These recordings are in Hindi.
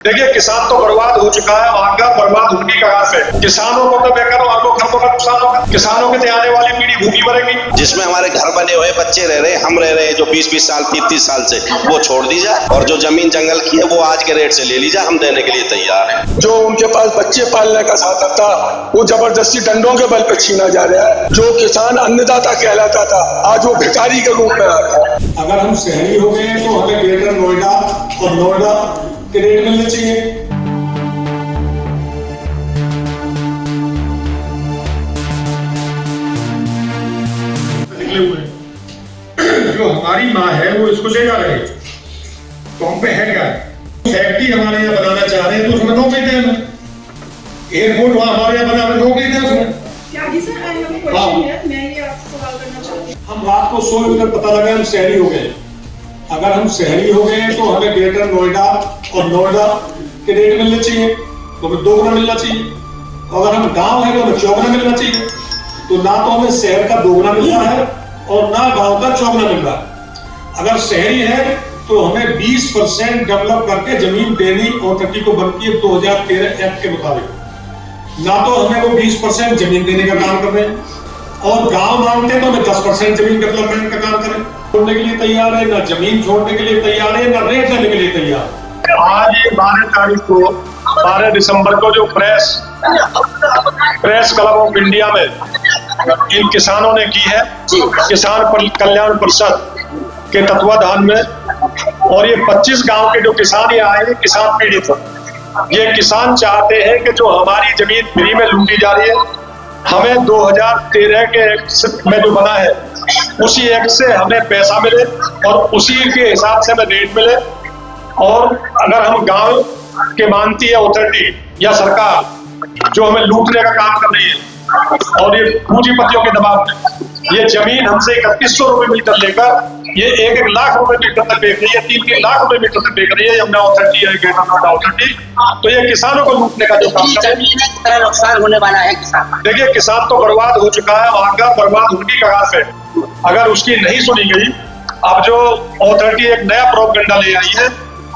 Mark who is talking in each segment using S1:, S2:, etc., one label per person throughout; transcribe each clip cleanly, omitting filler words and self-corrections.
S1: देखिए, किसान तो बर्बाद हो चुका है, आगे बर्बाद होने की कगार पे। किसानों को तो बेकार अरबों खरबों का नुकसान होगा। किसानों के आने वाली पीढ़ी भूखी मरेगी।
S2: जिसमें हमारे घर बने हुए बच्चे रह रहे, हम रह रहे जो 20-20 साल 30-30 साल से, वो छोड़ दी जाए और जो जमीन जंगल की है वो आज के रेट से ले ली जाए, हम देने के लिए तैयार हैं।
S3: जो उनके पास बच्चे पालने का साधन था वो जबरदस्ती डंडों के बल पर छीना जा रहा है। जो किसान अन्नदाता कहलाता था आज वो भिखारी के रूप में आ रहा है।
S4: अगर हम शहरी हो गए तो हमें ग्रेटर नोएडा और नोएडा के रेट मिलने चाहिए।
S1: जो हमारी माँ है वो इसको ले जा रहे हैं, तो हम पे है क्या? फैक्ट्री हमारे यहाँ बनाना चाह रहे हैं तो उसमें नौकरी दें हमें। एयरपोर्ट वहाँ हमारे यहाँ बना, हमें नौकरी दें उसमें।
S5: मैं ये आपसे सवाल करना चाहती हूँ।
S4: हम रात को सोए उधर पता लगा हम शहरी हो गए। अगर हम शहरी हो गए तो हमें ग्रेटर नोएडा और नोएडा के रेट मिलने चाहिए, तो हमें 2 गुना मिलना चाहिए। अगर हम गांव है तो हमें 4 गुना मिलना चाहिए। तो ना तो हमें शहर का 2 गुना मिल रहा है और ना गांव का 4 गुना मिल रहा है। अगर शहरी है तो हमें 20% डेवलप करके जमीन देनी अथॉरिटी को बनती है 2013 एक्ट के मुताबिक। ना तो हमें वो 20% जमीन देने का काम कर रहे हैं और गांव मांगते हैं तो हमें 10% जमीन डेवलपमेंट का काम करें। छोड़ने के लिए तैयार है, ना जमीन छोड़ने के लिए तैयार है, ना रेट देने के लिए तैयार।
S1: आज 12 तारीख को 12 दिसंबर को जो प्रेस क्लब ऑफ इंडिया में इन किसानों ने की है, किसान कल्याण परिषद के तत्वाधान में, और ये 25 गांव के जो किसान ये आए हैं, किसान पीड़ित हैं। ये किसान चाहते हैं कि जो हमारी जमीन फ्री में लूटी जा रही है, हमें 2013 के एक्ट में जो बना है उसी एक्ट से हमें पैसा मिले और उसी के हिसाब से हमें रेट मिले। और अगर हम गांव के मानती है अथॉरिटी या सरकार जो हमें लूटने का काम कर रही है और ये पूंजीपतियों के दबाव में ये जमीन हमसे 3100 रुपए मीटर लेकर ये 1-1 लाख रुपए मीटर तक बेच रही है, 3-3 लाख रुपए मीटर तक बेच रही है यमुना अथॉरिटी है, ग्रेटर नोएडा अथॉरिटी। तो ये किसानों को लूटने का जो काम कर रही है,
S5: नुकसान होने वाला है किसान।
S1: देखिए, किसान तो बर्बाद हो चुका है, आगे बर्बाद होने की कगार पे। अगर उसकी नहीं सुनी गई, अब जो अथॉरिटी एक नया प्रोपगेंडा ले आई है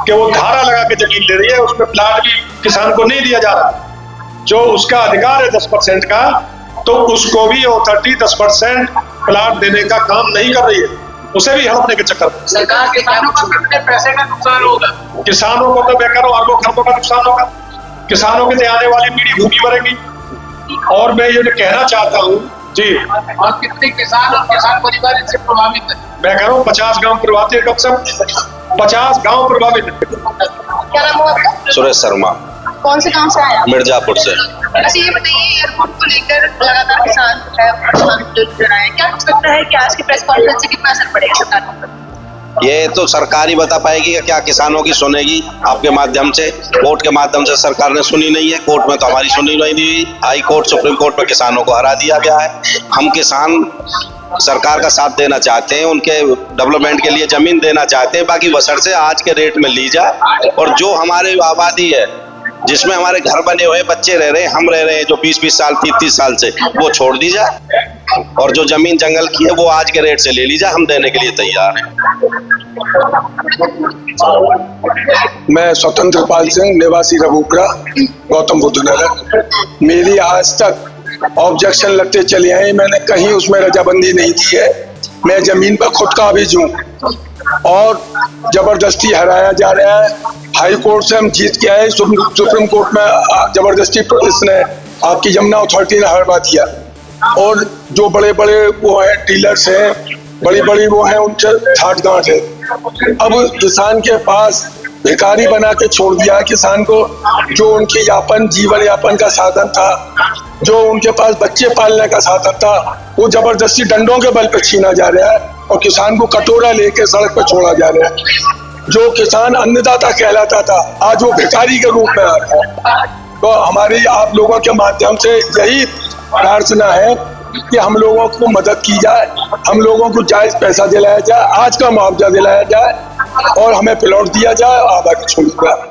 S1: कि वो धारा लगा के जमीन ले रही है, उसमें प्लाट भी किसान को नहीं दिया जा रहा जो उसका अधिकार है 10% का, तो उसको भी अथॉरिटी 10% प्लाट देने का काम नहीं कर रही है, उसे भी हड़पने के चक्कर में।
S5: सरकार किसानों को कितने पैसे का नुकसान होगा?
S1: किसानों को तो बेकार अरबों खरबों का नुकसान होगा। किसानों के आने वाली पीढ़ी भूखी मरेगी। और मैं ये कहना चाहता हूँ जी,
S5: और कितने किसान और किसान परिवार इससे प्रभावित है?
S1: मैं कह रहा हूँ 50 गाँव प्रभावित है, कम से कम 50 गाँव प्रभावित है।
S5: क्या नाम हुआ आपका?
S2: सुरेश शर्मा,
S5: कौन से गांव से आए आप?
S2: मिर्जापुर से।
S5: अच्छा, ये बताइए, एयरपोर्ट को लेकर लगातार किसान जो है परेशान जूझ रहा है, क्या हो सकता है कि आज की प्रेस कॉन्फ्रेंस से कितना असर पड़ेगा सरकार पर?
S2: ये तो सरकार ही बता पाएगी कि क्या किसानों की सुनेगी। आपके माध्यम से, कोर्ट के माध्यम से सरकार ने सुनी नहीं है। कोर्ट में तो हमारी सुनी नहीं हुई। हाई कोर्ट, सुप्रीम कोर्ट में किसानों को हरा दिया गया है। हम किसान सरकार का साथ देना चाहते हैं, उनके डेवलपमेंट के लिए जमीन देना चाहते हैं, बाकी बशर्ते आज के रेट में ली जाए और जो हमारी आबादी है जिसमें हमारे घर बने हुए बच्चे रह रहे, हम रह रहे जो 20-20 साल 30-30 साल से, वो छोड़ दी जाए और जो जमीन जंगल की है वो आज के रेट से ले ली जाए, हम देने के लिए तैयार हैं।
S3: मैं स्वतंत्र पाल सिंह, निवासी रघुपुरा, गौतम बुद्ध नगर। मेरी आज तक ऑब्जेक्शन लगते चले आए, मैंने कहीं उसमें रजाबंदी नहीं दी है। मैं जमीन पर खुद काबिज हूँ और जबरदस्ती हराया जा रहा है। हाई कोर्ट से हम जीत के आए, सुप्रीम कोर्ट में जबरदस्ती इसने आपकी यमुना अथॉरिटी ने हरवा दिया। और जो बड़े बड़े वो हैं डीलर्स हैं, बड़ी बड़ी वो हैं, उनसे ठाट गांठ है। अब किसान के पास भिखारी बना के छोड़ दिया है किसान को। जो उनके जीवन यापन का साधन था, जो उनके पास बच्चे पालने का साधन था, वो जबरदस्ती डंडों के बल पर छीना जा रहा है और किसान को कटोरा लेके सड़क पर छोड़ा जा रहा है। जो किसान अन्नदाता कहलाता था आज वो भिखारी के रूप में आ रहा है। तो हमारी आप लोगों के माध्यम से यही प्रार्थना है कि हम लोगों को मदद की जाए, हम लोगों को जायज पैसा दिलाया जाए, आज का मुआवजा दिलाया जाए और हमें प्लॉट दिया जाए, आबादी छोड़ी जाए।